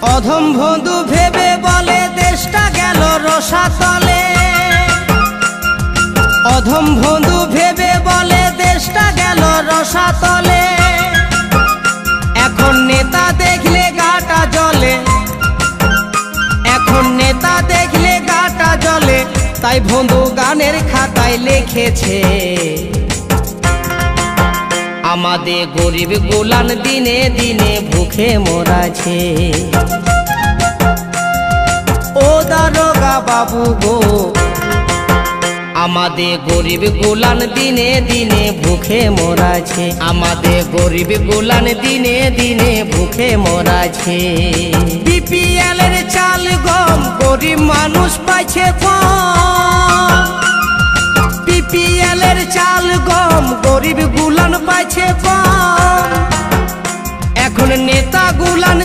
অধম বন্ধু ভেবে বলে দেশটা গেল রসাতলে। অধম বন্ধু ভেবে বলে দেশটা গেল রসাতলে। এখন নেতা দেখলে গাটা জ্বলে, এখন নেতা দেখলে গাটা জ্বলে। তাই বন্ধু গানের খাতায় লিখেছে, আমাদের গরিব গোলান দিনে দিনে ভুখে মরাছে। ও দারোগা বাবু গো, আমাদের গরিব গোলান দিনে দিনে ভুখে মরাছে। আমাদের গরিব গোলান দিনে দিনে ভুখে মরাছে। বিপিএল এর চাল গম গরিব মানুষ পাইছে কম। বিপিএল এর চাল গম গরিব গুলান পাইছে কম। এখন নেতা গুলান